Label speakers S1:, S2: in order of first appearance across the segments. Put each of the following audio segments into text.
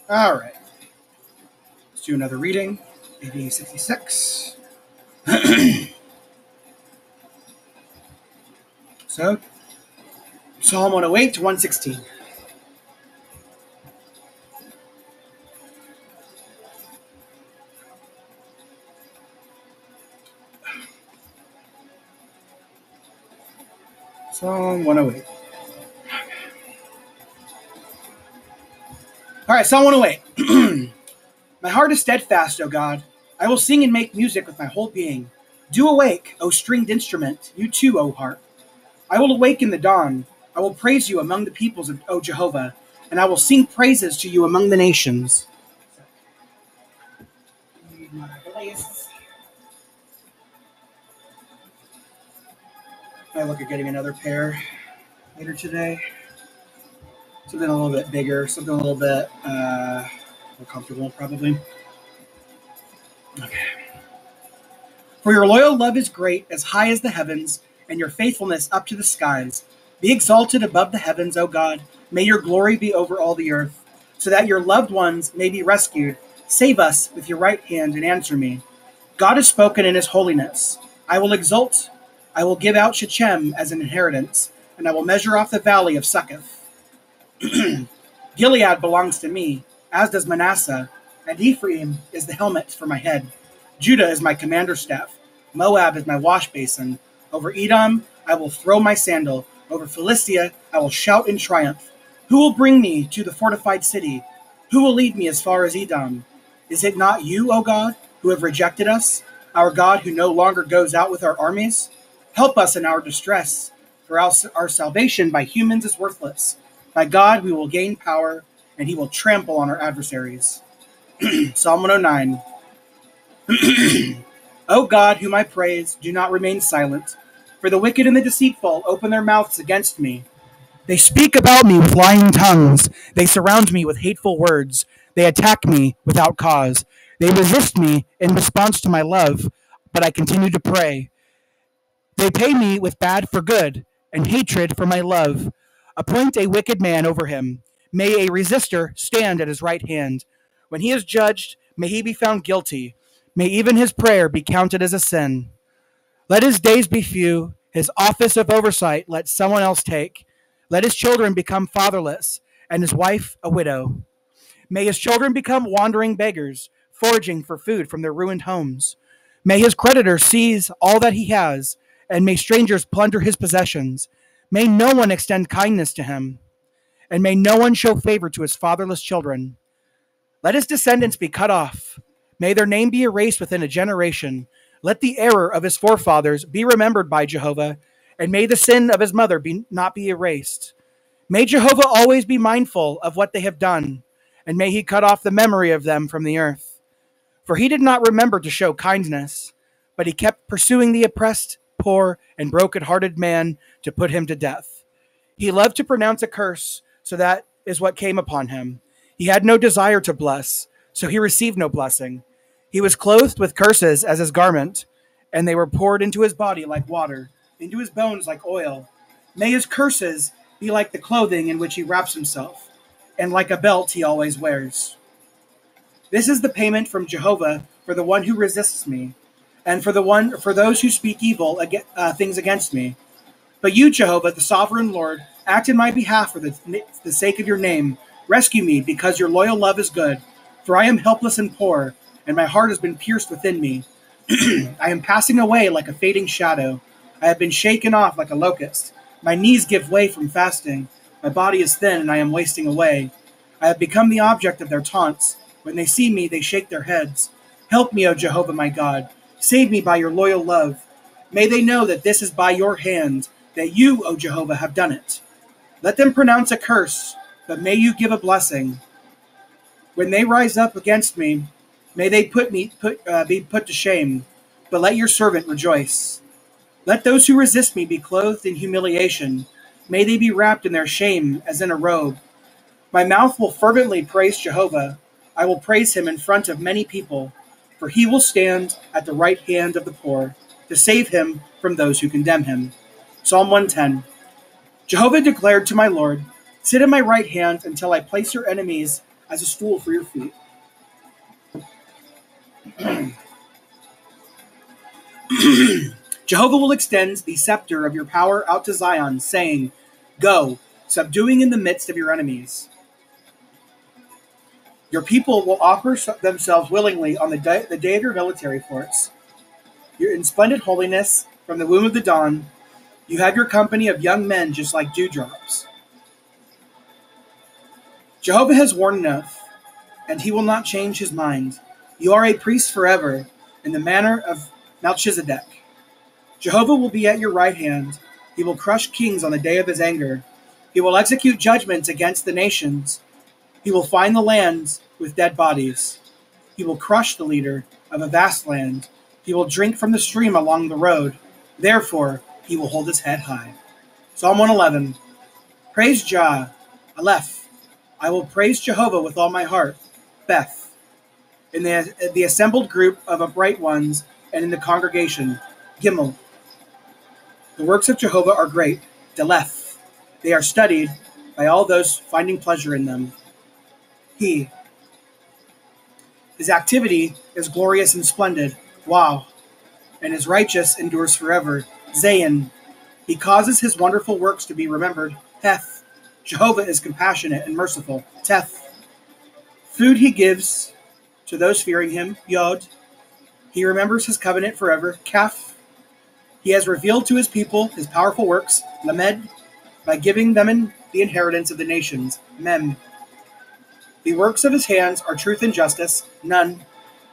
S1: All right. Let's do another reading. AV66. So, Psalm 108 to 116. Psalm 108. All right, Psalm 108. My heart is steadfast, O God. I will sing and make music with my whole being. Do awake, O stringed instrument, you too, O harp. I will awake in the dawn. I will praise you among the peoples, O Jehovah, and I will sing praises to you among the nations. I look at getting another pair later today. Something a little bit bigger, something a little bit more comfortable, probably. Okay. For your loyal love is great, as high as the heavens, and your faithfulness up to the skies. Be exalted above the heavens, O God. May your glory be over all the earth, so that your loved ones may be rescued. Save us with your right hand and answer me. God has spoken in his holiness. I will exult. I will give out Shechem as an inheritance, and I will measure off the valley of Succoth. Gilead belongs to me, as does Manasseh, and Ephraim is the helmet for my head. Judah is my commander staff. Moab is my wash basin. Over Edom, I will throw my sandal. Over Philistia, I will shout in triumph. Who will bring me to the fortified city? Who will lead me as far as Edom? Is it not you, O God, who have rejected us, our God who no longer goes out with our armies? Help us in our distress, for our salvation by humans is worthless. By God we will gain power, and he will trample on our adversaries. Psalm 109. O God, whom I praise, do not remain silent. For the wicked and the deceitful open their mouths against me. They speak about me with lying tongues. They surround me with hateful words. They attack me without cause. They resist me in response to my love, but I continue to pray. They pay me with bad for good, and hatred for my love. Appoint a wicked man over him. May a resistor stand at his right hand. When he is judged, may he be found guilty. May even his prayer be counted as a sin. Let his days be few. His office of oversight let someone else take. Let his children become fatherless, and his wife a widow. May his children become wandering beggars, foraging for food from their ruined homes. May his creditors seize all that he has, and may strangers plunder his possessions. May no one extend kindness to him, and may no one show favor to his fatherless children. Let his descendants be cut off. May their name be erased within a generation. Let the error of his forefathers be remembered by Jehovah, and may the sin of his mother not be erased. May Jehovah always be mindful of what they have done, and may he cut off the memory of them from the earth. For he did not remember to show kindness, but he kept pursuing the oppressed, poor, and broken-hearted man to put him to death. He loved to pronounce a curse, so that is what came upon him. He had no desire to bless, so he received no blessing. He was clothed with curses as his garment, and they were poured into his body like water, into his bones like oil. May his curses be like the clothing in which he wraps himself, and like a belt he always wears. This is the payment from Jehovah for the one who resists me, and for those who speak evil things against me. But you, Jehovah, the sovereign Lord, act in my behalf for the sake of your name. Rescue me, because your loyal love is good. For I am helpless and poor, and my heart has been pierced within me. I am passing away like a fading shadow. I have been shaken off like a locust. My knees give way from fasting. My body is thin, and I am wasting away. I have become the object of their taunts. When they see me, they shake their heads. Help me, O Jehovah, my God. Save me by your loyal love. May they know that this is by your hand, that you, O Jehovah, have done it. Let them pronounce a curse, but may you give a blessing. When they rise up against me, may they be put to shame, but let your servant rejoice. Let those who resist me be clothed in humiliation. May they be wrapped in their shame as in a robe. My mouth will fervently praise Jehovah. I will praise him in front of many people, for he will stand at the right hand of the poor, to save him from those who condemn him. Psalm 110. Jehovah declared to my Lord, sit at my right hand until I place your enemies as a stool for your feet. Jehovah will extend the scepter of your power out to Zion, saying, Go, subduing in the midst of your enemies. Your people will offer themselves willingly on the day of your military forts. You're in splendid holiness from the womb of the dawn. You have your company of young men just like dewdrops. Jehovah has sworn an oath, and he will not change his mind. You are a priest forever, in the manner of Melchizedek. Jehovah will be at your right hand. He will crush kings on the day of his anger. He will execute judgments against the nations. He will find the lands with dead bodies. He will crush the leader of a vast land. He will drink from the stream along the road. Therefore, he will hold his head high. Psalm 111. Praise Jah, Aleph. I will praise Jehovah with all my heart. Beth. In the assembled group of upright ones and in the congregation. Gimel. The works of Jehovah are great. Deleth. They are studied by all those finding pleasure in them. His activity is glorious and splendid. Wow. And his righteous endures forever. Zayin. He causes his wonderful works to be remembered. Heth. Jehovah is compassionate and merciful. Teth. Food he gives to those fearing him. Yod. He remembers his covenant forever. Kaf. He has revealed to his people his powerful works. Lamed. By giving them the inheritance of the nations. Mem. The works of his hands are truth and justice. None.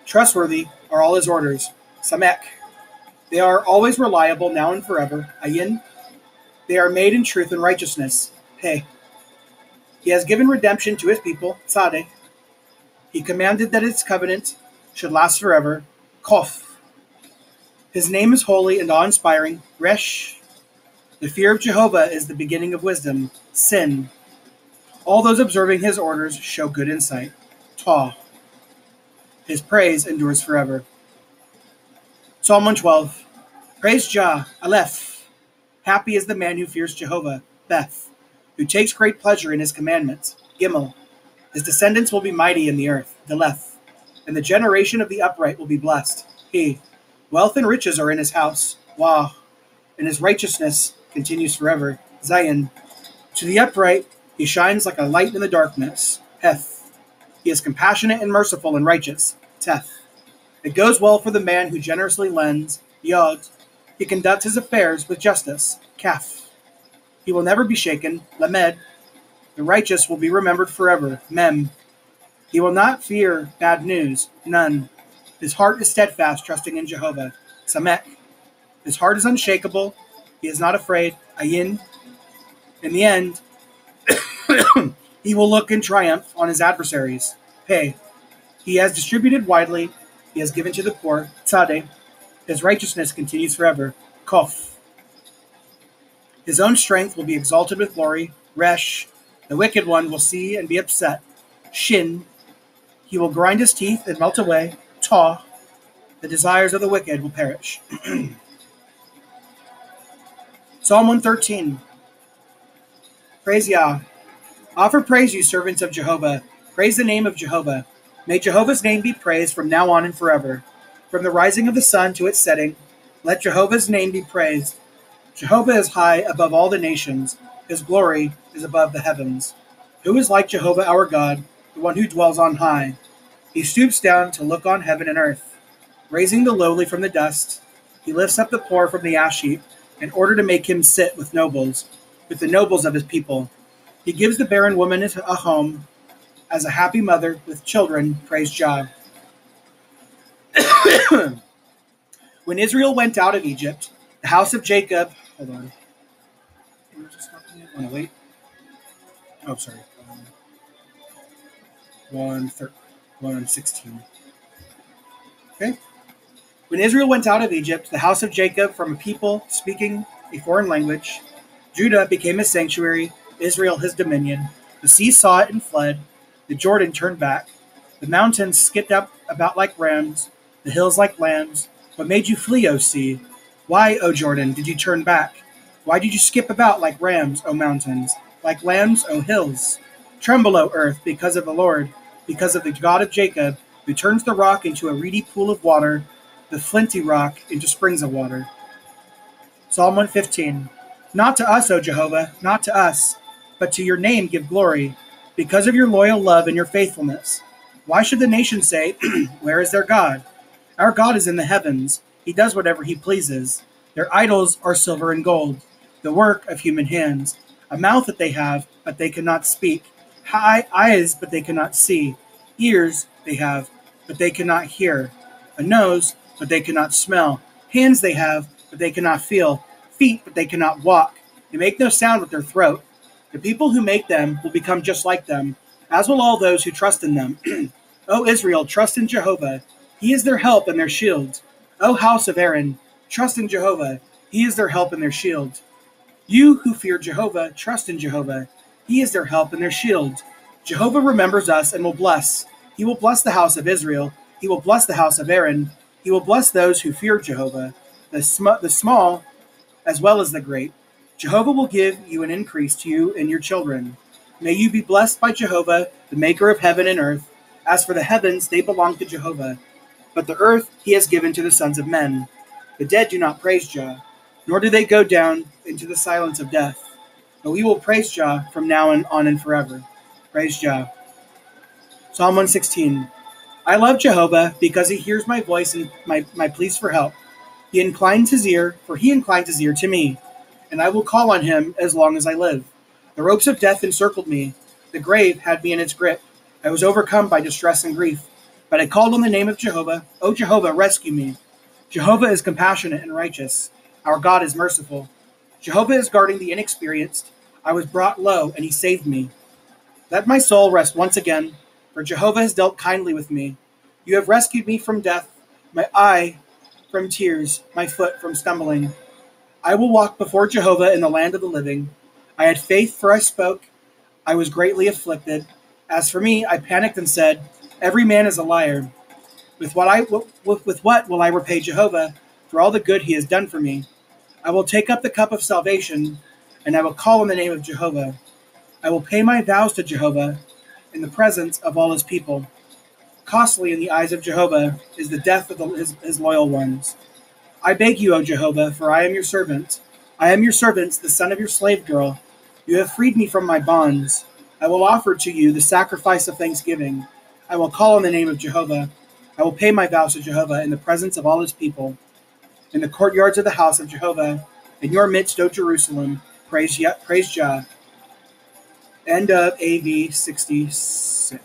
S1: Trustworthy are all his orders. Samek. They are always reliable now and forever. Ayin. They are made in truth and righteousness. He. He has given redemption to his people. Tzadeh. He commanded that his covenant should last forever. Kof. His name is holy and awe-inspiring. Resh. The fear of Jehovah is the beginning of wisdom. Sin. All those observing his orders show good insight. Ta. His praise endures forever. Psalm 112. Praise Jah, Aleph. Happy is the man who fears Jehovah, Beth, who takes great pleasure in his commandments. Gimel. His descendants will be mighty in the earth, Deleth, and the generation of the upright will be blessed. He. Wealth and riches are in his house. Wah. And his righteousness continues forever. Zion. To the upright, he shines like a light in the darkness. Heth. He is compassionate and merciful and righteous. Teth. It goes well for the man who generously lends. Yod. He conducts his affairs with justice. Kaf. He will never be shaken. Lamed. The righteous will be remembered forever. Mem. He will not fear bad news. None. His heart is steadfast, trusting in Jehovah. Samek. His heart is unshakable. He is not afraid. Ayin. In the end, he will look in triumph on his adversaries. Pei. He has distributed widely. He has given to the poor. Tzadeh. His righteousness continues forever. Kof. His own strength will be exalted with glory. Resh. The wicked one will see and be upset. Shin. He will grind his teeth and melt away. Ta. The desires of the wicked will perish. Psalm 113. Praise Yah. Offer praise, you servants of Jehovah. Praise the name of Jehovah. May Jehovah's name be praised from now on and forever. From the rising of the sun to its setting, let Jehovah's name be praised. Jehovah is high above all the nations. His glory is above the heavens. Who is like Jehovah our God, the one who dwells on high? He stoops down to look on heaven and earth. Raising the lowly from the dust, he lifts up the poor from the ash heap, in order to make him sit with the nobles of his people. He gives the barren woman a home. As a happy mother with children, praise Jah. When Israel went out of Egypt, the house of Jacob... Hold on. Oh, no, wait. Oh, sorry. 1:16. Okay. When Israel went out of Egypt, the house of Jacob from a people speaking a foreign language, Judah became his sanctuary, Israel his dominion. The sea saw it and fled. The Jordan turned back. The mountains skipped up about like rams, the hills like lambs. What made you flee, O sea? Why, O Jordan, did you turn back? Why did you skip about like rams, O mountains? Like lambs, O hills? Tremble, O earth, because of the Lord, because of the God of Jacob, who turns the rock into a reedy pool of water, the flinty rock into springs of water. Psalm 115. Not to us, O Jehovah, not to us, but to your name give glory, because of your loyal love and your faithfulness. Why should the nations say, where is their God? Our God is in the heavens. He does whatever he pleases. Their idols are silver and gold, the work of human hands. A mouth that they have, but they cannot speak. Eyes, but they cannot see. Ears they have, but they cannot hear. A nose, but they cannot smell. Hands they have, but they cannot feel. Feet, but they cannot walk. They make no sound with their throat. The people who make them will become just like them, as will all those who trust in them. O Israel, trust in Jehovah. He is their help and their shield. O house of Aaron, trust in Jehovah. He is their help and their shield. You who fear Jehovah, trust in Jehovah. He is their help and their shield. Jehovah remembers us and will bless. He will bless the house of Israel. He will bless the house of Aaron. He will bless those who fear Jehovah, the small as well as the great. Jehovah will give you an increase to you and your children. May you be blessed by Jehovah, the maker of heaven and earth. As for the heavens, they belong to Jehovah, but the earth he has given to the sons of men. The dead do not praise Jah, nor do they go down into the silence of death. But we will praise Jah from now on and forever. Praise Jah. Psalm 116. I love Jehovah because he hears my voice and my pleas for help. He inclines his ear to me, and I will call on him as long as I live. The ropes of death encircled me. The grave had me in its grip. I was overcome by distress and grief. But I called on the name of Jehovah. O Jehovah, rescue me. Jehovah is compassionate and righteous. Our God is merciful. Jehovah is guarding the inexperienced. I was brought low, and he saved me. Let my soul rest once again, for Jehovah has dealt kindly with me. You have rescued me from death, my eye from tears, my foot from stumbling. I will walk before Jehovah in the land of the living. I had faith, for I spoke. I was greatly afflicted. As for me, I panicked and said, every man is a liar. With what will I repay Jehovah for all the good he has done for me? I will take up the cup of salvation, and I will call on the name of Jehovah. I will pay my vows to Jehovah in the presence of all his people. Costly in the eyes of Jehovah is the death of his loyal ones. I beg you, O Jehovah, for I am your servant. I am your servant, the son of your slave girl. You have freed me from my bonds. I will offer to you the sacrifice of thanksgiving. I will call on the name of Jehovah. I will pay my vows to Jehovah in the presence of all his people. In the courtyards of the house of Jehovah, in your midst, O Jerusalem, praise Jah. End of AV 66.